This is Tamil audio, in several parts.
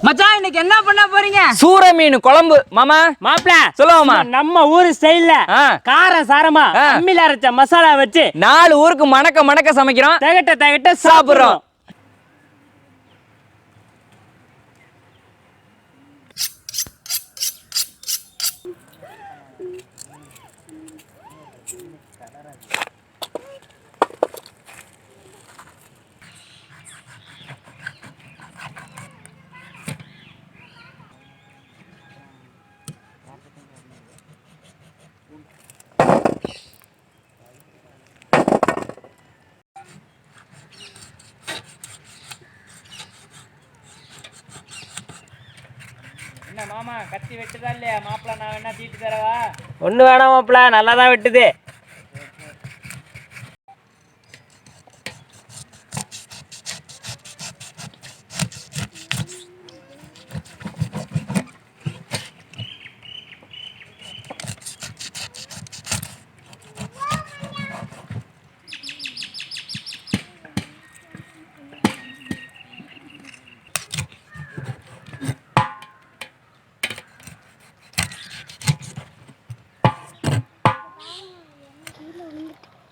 மச்சான் இன்னைக்கு என்ன பண்ண போறீங்க? சூற மீன் குழம்பு மாமா. மாப்ள சொல்லுவாமா, நம்ம ஊரு ஸ்டைல்ல கார சாரமா அம்மில அரைச்ச மசாலா வச்சு 4 ஊருக்கு மணக்க மணக்க சமைக்கிறோம். தகட்ட சாப்பிடுறோம். என்ன மாமா கத்தி வெட்டுதா இல்லையா? மாப்பிள்ள நான் வேணா தீட்டு தரவா? ஒண்ணு வேணாம் மாப்ள, நல்லாதான் வெட்டுது.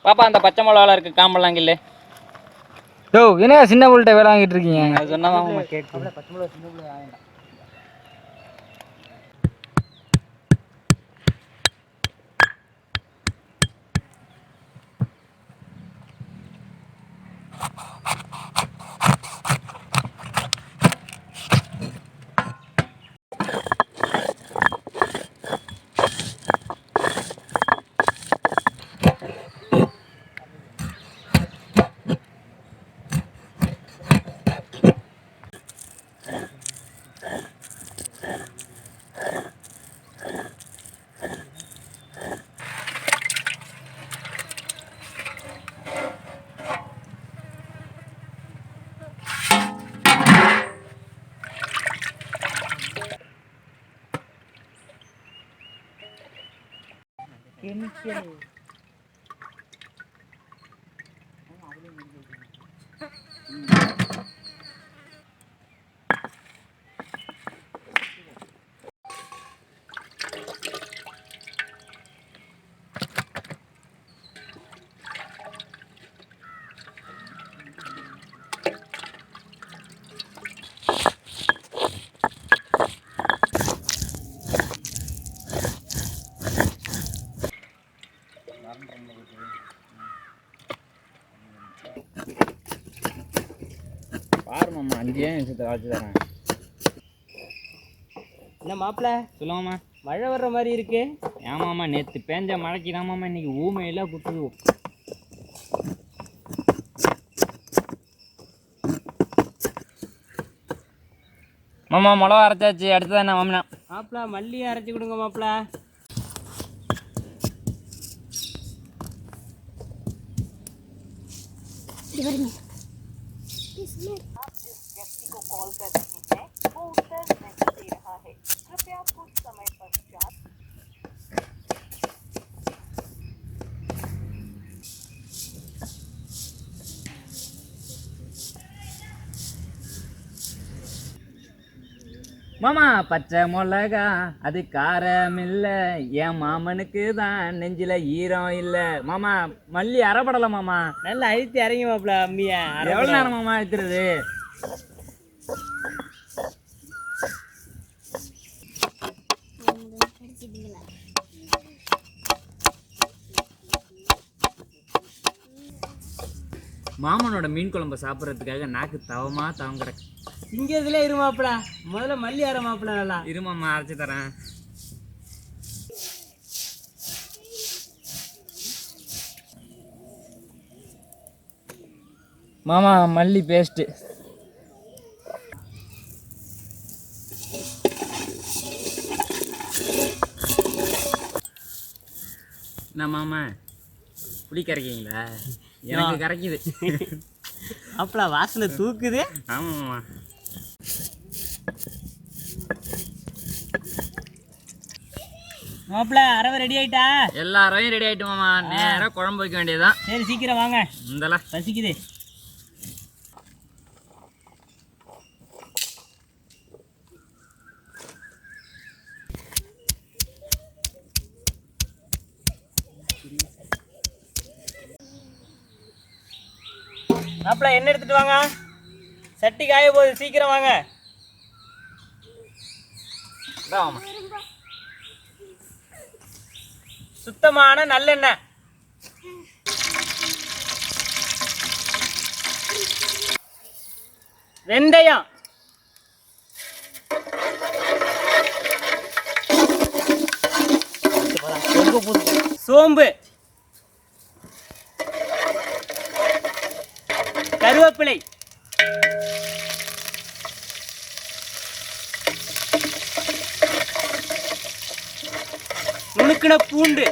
பாப்பா அந்த பச்சை மிளகால இருக்கு காம்பெல்லாம் கில்லு. யோ என்ன சின்ன புள்ளிட்ட வேலை வாங்கிட்டு இருக்கீங்க? அது சொன்னாதான் மாமா கேட்கு. பச்சை மிளகா சின்ன புள்ளி வாங்கிடலாம். பாரு மாமா 5 நிமிஷத்தை காய்ச்சி தரேன். என்ன மாப்ள சொல்லுவாமா, மழை வர்ற மாதிரி இருக்கு. ஏமாமா நேற்று பேஞ்ச மழைக்கு தான் மாமா இன்னைக்கு ஊமையெல்லாம் குட்டுது. மாமா மிளகா அரைச்சாச்சு. அடுத்ததான் என்ன மாமனா? மாப்ள மல்லியை அரைச்சி கொடுங்க மாப்ள. மாமா பச்சை மிளகா அது காரம் இல்ல, என் மாமனுக்கு தான் நெஞ்சில ஈரம் இல்ல. மாமா மல்லி அரைப்படல மாமா. நல்லா அழுத்தி இறங்கி மாப்ள அம்மிய. எவ்வளவு நேரம் மாமா அழுத்துறது? மாமனோட மீன் குழம்பு சாப்பிட்றதுக்காக நாக்கு தவமா தவம் கிடக்கு. இங்க இதுல இரு மாப்ள, முதல்ல மல்லி அரை மாப்ள. நல்லா இரு மாமா அரைச்சி தரேன். மாமா மல்லி பேஸ்ட்டு. என்ன மாமா புளி கரைக்கிங்களா? எனக்கு கரைக்குது. மாப்ள வாசனை தூக்குது. ஆமா மாமா. மாப்ள அரவை ரெடி ஆயிட்டா? எல்லா அரவையும் ரெடி ஆயிட்டு மாமா. நேரா குழம்பு வைக்க வேண்டியதுதான். சரி சீக்கிரம் வாங்க, இந்தல பசிக்குது. மாப்பிள்ள எண்ணெய் எடுத்துட்டு வாங்க. சட்டி காய போகுது, சீக்கிரம் வாங்க. மாமா சுத்தமான நல்லெண்ணெய். வெந்தயம், சோம்பு, கருவேப்பிலை, நுணுக்கின பூண்டு,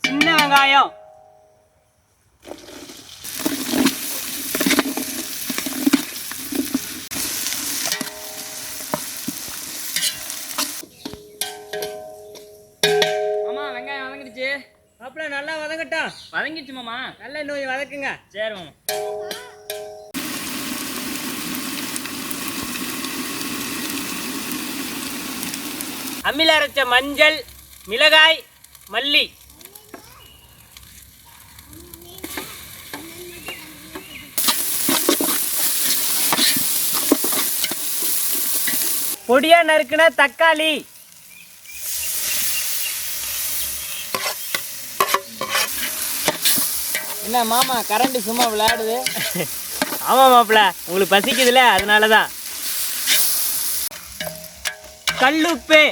சின்ன வெங்காயம், மாமா வெங்காயம் வதங்கிடுச்சு. மாப்பிள்ள நல்லா வதங்கட்டும். வதங்கிடுச்சு மாமா. நல்ல நோய் வதக்குங்க. சரி மாமா. அம்மில அரைச்ச மஞ்சள், மிளகாய், மல்லி, பொடியா நறுக்குன தக்காளி, என்ன மாமா கரண்ட் சும்மா விளையாடுது? ஆமா மாப்பிள்ள, உங்களுக்கு பசிக்குதுல அதனாலதான். கல்லுப்பு,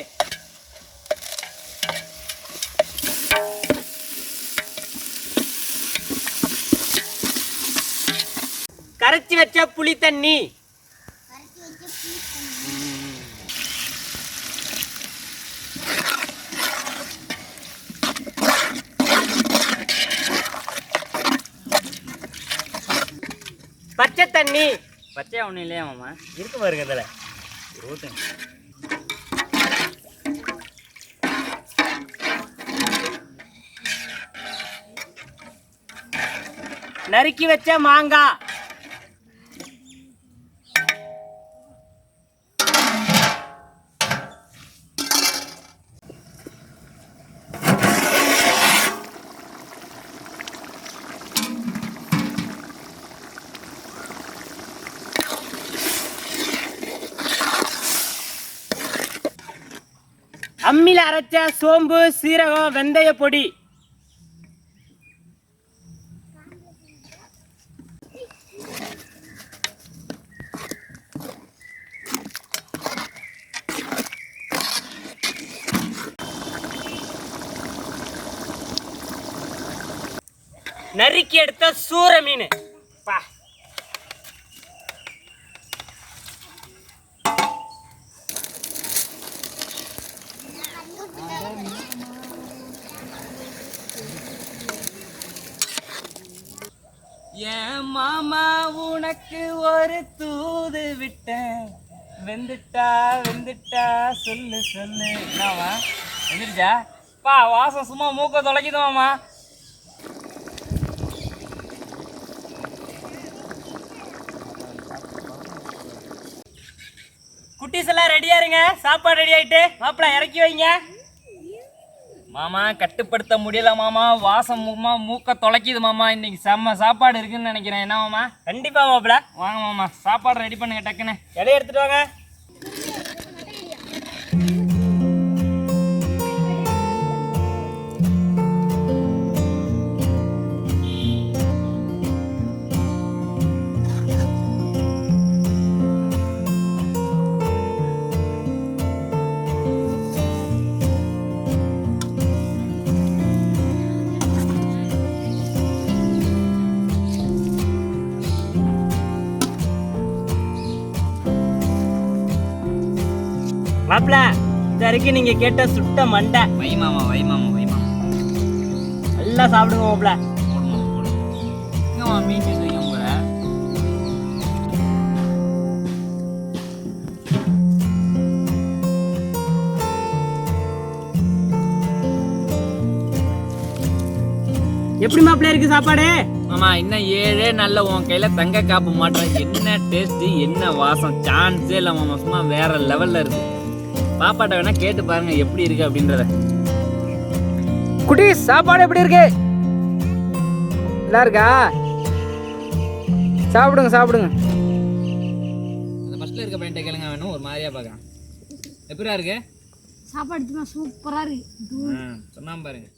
கரைச்சி வச்ச புளி தண்ணி, பச்சை தண்ணி. பச்சையா ஒன்றும் இல்லையா மாமா? இருக்கு பாருங்க இதுல. ஊற்றுங்க. நறுக்கி வச்ச மாங்காய், அம்மில அரைச்ச சோம்பு, சீரகம், வெந்தய பொடி, நறுக்கி எடுத்த சூர மீன். பா, என் மாமா உனக்கு ஒரு தூது விட்டேன், வெந்துட்டா வெந்துட்டா சொல்லு சொல்லு. என்னவா வெந்துருச்சா? பா வாசம் சும்மா மூக்க தொலைக்குது மாமா. குட்டீஸ் எல்லாம் ரெடியா இருங்க, சாப்பாடு ரெடி ஆயிட்டு. மாப்பிள்ள இறக்கி வைங்க. மாமா கட்டுப்படுத்த முடியல மாமா, வாசம் மூக்க தொலைக்குது மாமா. இன்னைக்கு செம்ம சாப்பாடு இருக்குன்னு நினைக்கிறேன். என்ன மாமா? கண்டிப்பா மாப்பிள்ள. வாங்க மாமா, சாப்பாடு ரெடி பண்ணுங்க டக்குன்னு. இலைய எடுத்துட்டு வாங்க. மாப்பிள்ள, இந்த இருக்கு நீங்க கேட்ட சுட்ட மண்டை. வை மாமா வை மாமா வை மாமா. நல்லா சாப்பிடுங்க மாப்பிள்ள. மீன் பீஸ் வைங்க உங்களை. எப்படி மாப்பிள்ள இருக்கு சாப்பாடு? மாமா இன்னும் 7 நல்ல உன் கையில தங்க காப்பு மாட்டேன். என்ன டேஸ்ட், என்ன வாசம், சான்ஸே இல்லை மாமா. சும்மா வேற லெவல்ல இருக்கு. பாப்பாட்ட வேணா கேட்டு பாருங்க எப்படி இருக்கு அப்படின்றத. குட்டி சாப்பாடு எப்படி இருக்கு? நல்லா இருக்கா? சாப்பிடுங்க சாப்பிடுங்க. அந்த ஃபர்ஸ்ட்ல இருக்க பையன்ட்ட கேளுங்க, வேணும் ஒரு மாதிரியா பார்க்கலாம். எப்படியா இருக்கு சாப்பாடு? சூப்பரா இருக்கு. சொன்னாம பாருங்க.